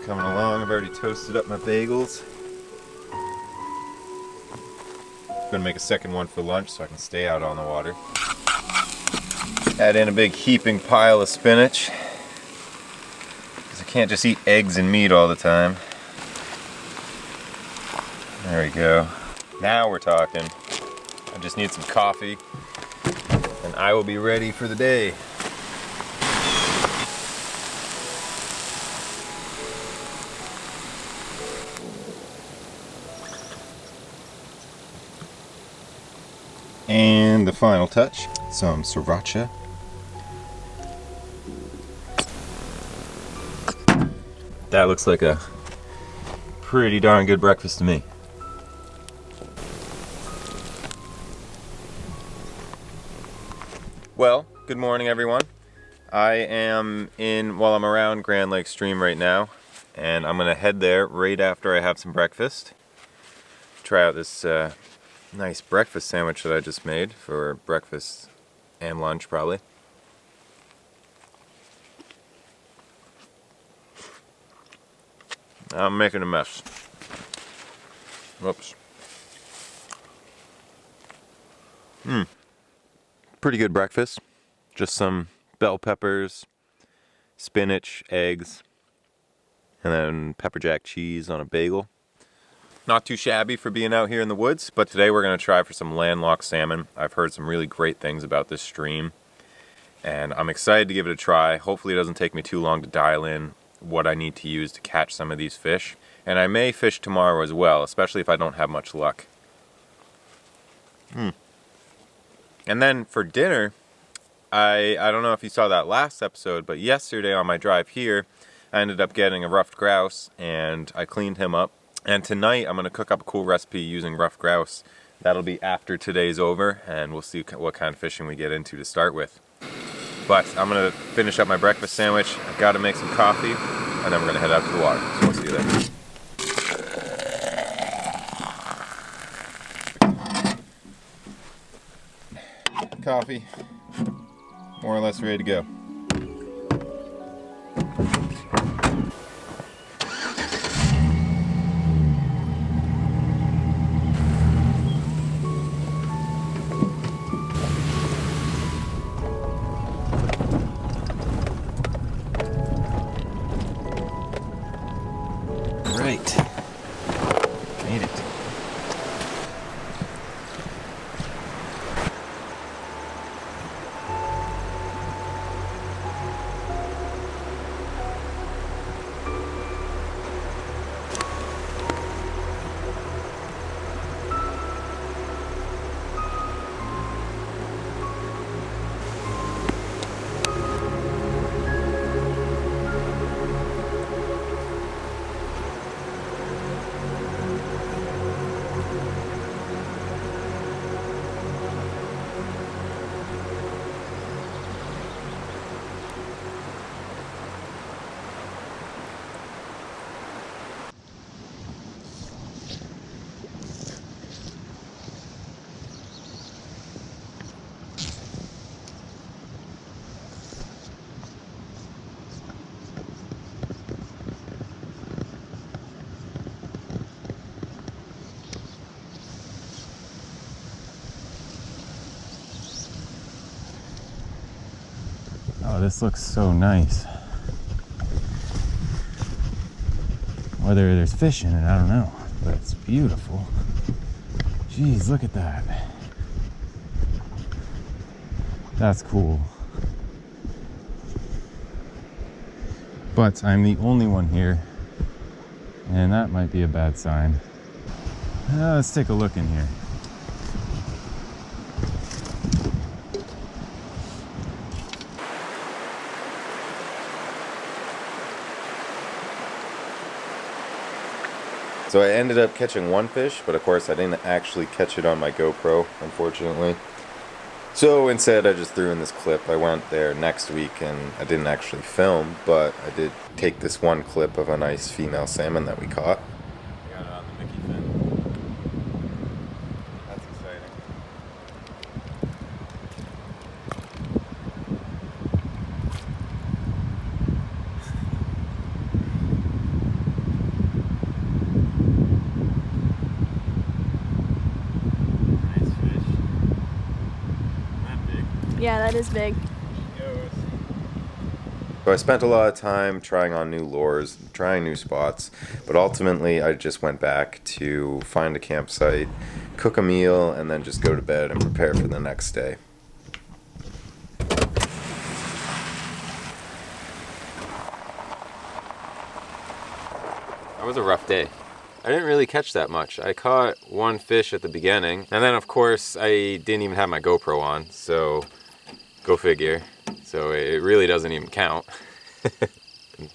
coming along. I've already toasted up my bagels. Gonna make a second one for lunch so I can stay out on the water. Add in a big heaping pile of spinach, because I can't just eat eggs and meat all the time. There we go. Now we're talking. I just need some coffee and I will be ready for the day. And the final touch, some sriracha. That looks like a pretty darn good breakfast to me. Well, good morning everyone. I am I'm around Grand Lake Stream right now, and I'm gonna head there right after I have some breakfast. Try out this nice breakfast sandwich that I just made for breakfast and lunch probably. I'm making a mess. Whoops. Pretty good breakfast. Just some bell peppers, spinach, eggs, and then pepper jack cheese on a bagel. Not too shabby for being out here in the woods, but today we're going to try for some landlocked salmon. I've heard some really great things about this stream, and I'm excited to give it a try. Hopefully it doesn't take me too long to dial in what I need to use to catch some of these fish. And I may fish tomorrow as well, especially if I don't have much luck. And then for dinner, I don't know if you saw that last episode, but yesterday on my drive here, I ended up getting a ruffed grouse, and I cleaned him up. And tonight I'm going to cook up a cool recipe using ruffed grouse. That'll be after today's over, and we'll see what kind of fishing we get into to start with. But I'm going to finish up my breakfast sandwich. I've got to make some coffee, and then we're going to head out to the water. So we'll see you there. Coffee, more or less ready to go. Great. Made it. Oh, this looks so nice. Whether there's fish in it, I don't know, but it's beautiful. Jeez, look at that. That's cool. But I'm the only one here, and that might be a bad sign. Let's take a look in here. So I ended up catching one fish, but of course I didn't actually catch it on my GoPro, unfortunately. So instead I just threw in this clip. I went there next week and I didn't actually film, but I did take this one clip of a nice female salmon that we caught. I got it on the Mickey fin. That's exciting. Yeah, that is big. So I spent a lot of time trying on new lures, trying new spots, but ultimately I just went back to find a campsite, cook a meal, and then just go to bed and prepare for the next day. That was a rough day. I didn't really catch that much. I caught one fish at the beginning, and then of course I didn't even have my GoPro on, so go figure. So it really doesn't even count.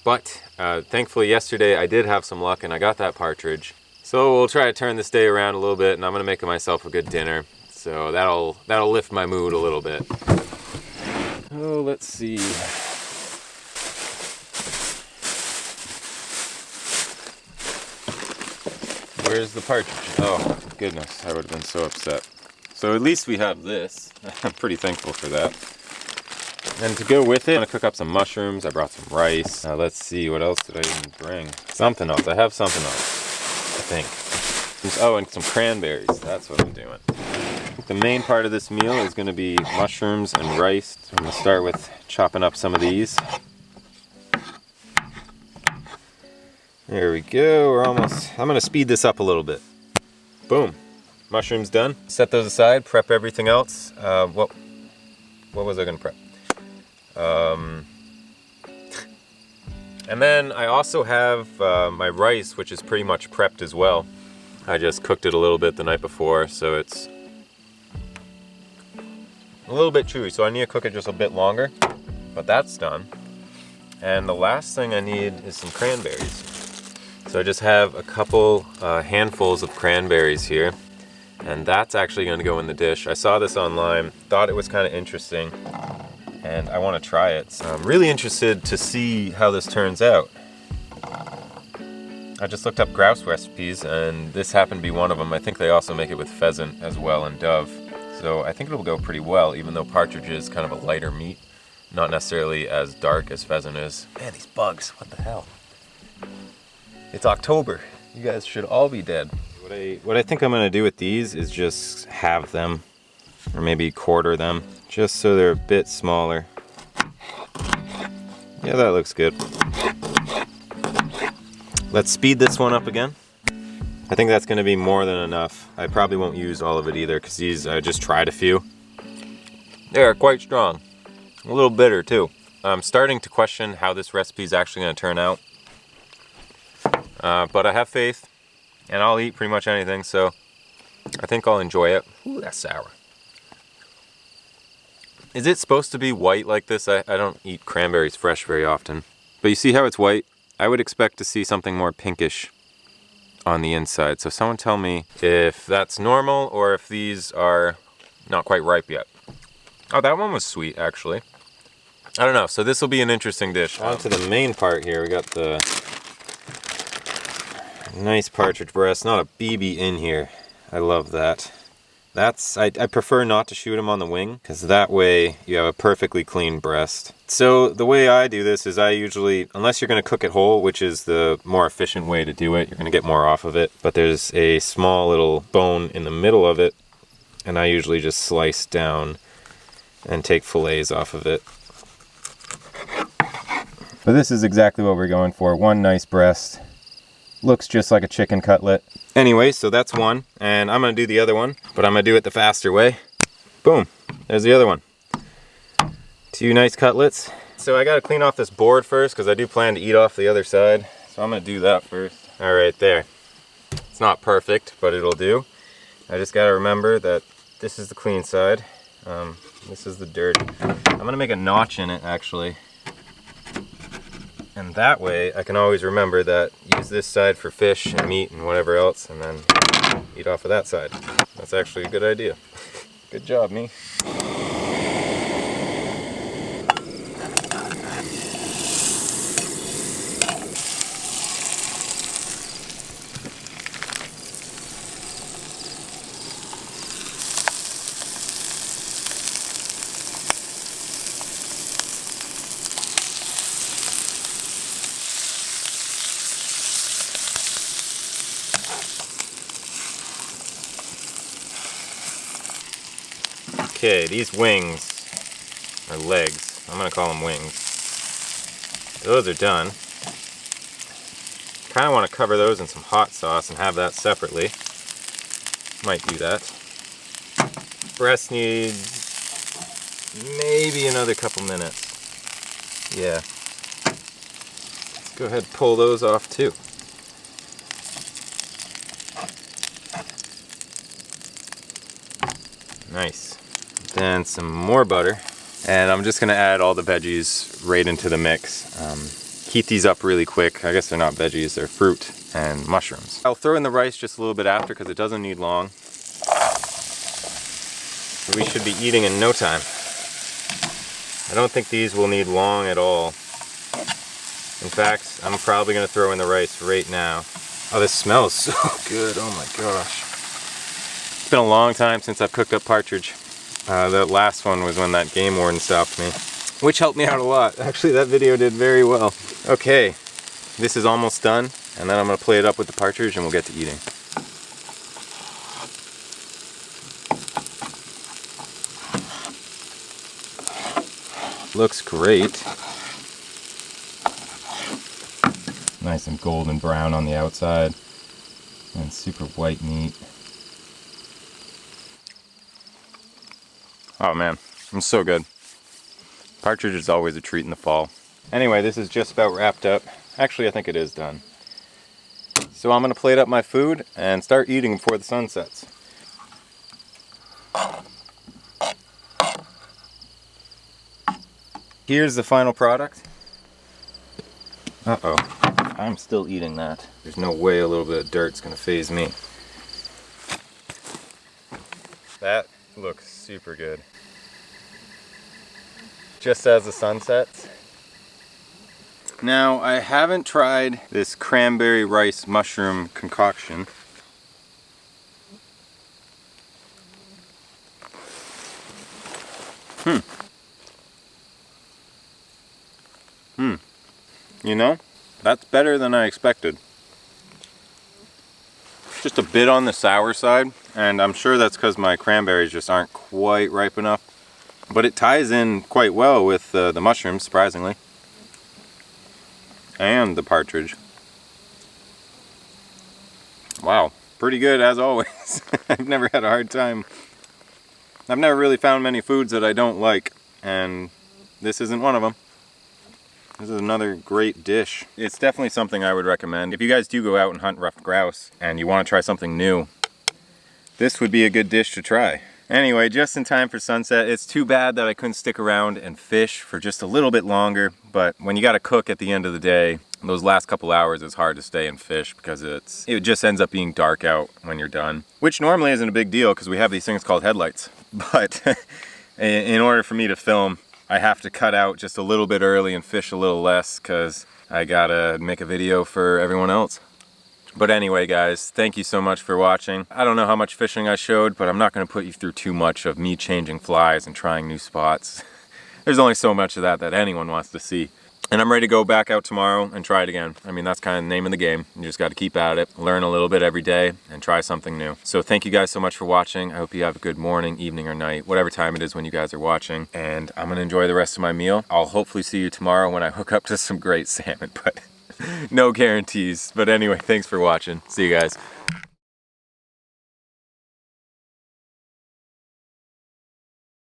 But thankfully yesterday I did have some luck and I got that partridge. So we'll try to turn this day around a little bit, and I'm gonna make myself a good dinner. So that'll lift my mood a little bit. Oh, let's see. Where's the partridge? Oh, goodness, I would have been so upset. So at least we have this. I'm pretty thankful for that. And to go with it, I'm gonna cook up some mushrooms. I brought some rice. Let's see, what else did I even bring? Something else. I have something else, I think. Oh, and some cranberries. That's what I'm doing. The main part of this meal is gonna be mushrooms and rice. So I'm gonna start with chopping up some of these. There we go, we're almost, I'm gonna speed this up a little bit. Boom, mushrooms done. Set those aside, prep everything else. What was I gonna prep? And then I also have my rice, which is pretty much prepped as well. I just cooked it a little bit the night before, so it's a little bit chewy, so I need to cook it just a bit longer, but that's done. And the last thing I need is some cranberries. So I just have a couple handfuls of cranberries here, and that's actually going to go in the dish. I saw this online, thought it was kind of interesting, and I want to try it. So I'm really interested to see how this turns out. I just looked up grouse recipes, and this happened to be one of them. I think they also make it with pheasant as well and dove. So I think it'll go pretty well, even though partridge is kind of a lighter meat, not necessarily as dark as pheasant is. Man, these bugs, what the hell? It's October. You guys should all be dead. What I think I'm gonna do with these is just halve them, or maybe quarter them, just so they're a bit smaller. Yeah, that looks good. Let's speed this one up again. I think that's gonna be more than enough. I probably won't use all of it either, because these, I just tried a few. They're quite strong. A little bitter too. I'm starting to question how this recipe is actually gonna turn out. But I have faith, and I'll eat pretty much anything, so I think I'll enjoy it. Ooh, that's sour. Is it supposed to be white like this? I don't eat cranberries fresh very often. But you see how it's white? I would expect to see something more pinkish on the inside. So someone tell me if that's normal or if these are not quite ripe yet. Oh, that one was sweet, actually. I don't know, so this will be an interesting dish. On to the main part here, we got the nice partridge breast, not a BB in here. I love that. I prefer not to shoot them on the wing, because that way you have a perfectly clean breast. So the way I do this is I usually, unless you're going to cook it whole, which is the more efficient way to do it, you're going to get more off of it, but there's a small little bone in the middle of it, and I usually just slice down and take fillets off of it. But this is exactly what we're going for. One nice breast. Looks just like a chicken cutlet. Anyway, so that's one, and I'm gonna do the other one, but I'm gonna do it the faster way. Boom, there's the other one. Two nice cutlets. So I gotta clean off this board first, because I do plan to eat off the other side. So I'm gonna do that first. All right, there. It's not perfect, but it'll do. I just gotta remember that this is the clean side. This is the dirty. I'm gonna make a notch in it, actually. And that way I can always remember that use this side for fish and meat and whatever else, and then eat off of that side. That's actually a good idea. Good job, me. Okay, these wings. legs. I'm gonna call them wings. Those are done. Kind of want to cover those in some hot sauce and have that separately. Might do that. Breast need maybe another couple minutes. Yeah. Let's go ahead and pull those off too. Nice. Then some more butter. And I'm just gonna add all the veggies right into the mix. Heat these up really quick. I guess they're not veggies, they're fruit and mushrooms. I'll throw in the rice just a little bit after because it doesn't need long. We should be eating in no time. I don't think these will need long at all. In fact, I'm probably gonna throw in the rice right now. Oh, this smells so good, oh my gosh. It's been a long time since I've cooked up partridge. The last one was when that game warden stopped me, which helped me out a lot. Actually, that video did very well. Okay, this is almost done, and then I'm gonna plate it up with the partridge and we'll get to eating. Looks great. Nice and golden brown on the outside, and super white meat. Oh man, it's so good. Partridge is always a treat in the fall. Anyway, this is just about wrapped up. Actually, I think it is done. So I'm gonna plate up my food and start eating before the sun sets. Here's the final product. Uh-oh, I'm still eating that. There's no way a little bit of dirt's gonna faze me. That looks super good. Just as the sun sets. Now, I haven't tried this cranberry rice mushroom concoction. You know, that's better than I expected. Just a bit on the sour side, and I'm sure that's because my cranberries just aren't quite ripe enough. But it ties in quite well with the mushrooms, surprisingly. And the partridge. Wow, pretty good as always. I've never had a hard time. I've never really found many foods that I don't like, and this isn't one of them. This is another great dish. It's definitely something I would recommend. If you guys do go out and hunt ruffed grouse and you want to try something new, this would be a good dish to try. Anyway, just in time for sunset. It's too bad that I couldn't stick around and fish for just a little bit longer, but when you got to cook at the end of the day, those last couple hours it's hard to stay and fish because it just ends up being dark out when you're done. Which normally isn't a big deal because we have these things called headlights. But in order for me to film, I have to cut out just a little bit early and fish a little less because I gotta make a video for everyone else. But anyway guys, thank you so much for watching. I don't know how much fishing I showed, but I'm not going to put you through too much of me changing flies and trying new spots. There's only so much of that anyone wants to see. And I'm ready to go back out tomorrow and try it again. I mean, that's kind of the name of the game. You just got to keep at it, learn a little bit every day, and try something new. So thank you guys so much for watching. I hope you have a good morning, evening, or night, whatever time it is when you guys are watching. And I'm going to enjoy the rest of my meal. I'll hopefully see you tomorrow when I hook up to some great salmon, but no guarantees. But anyway, thanks for watching. See you guys.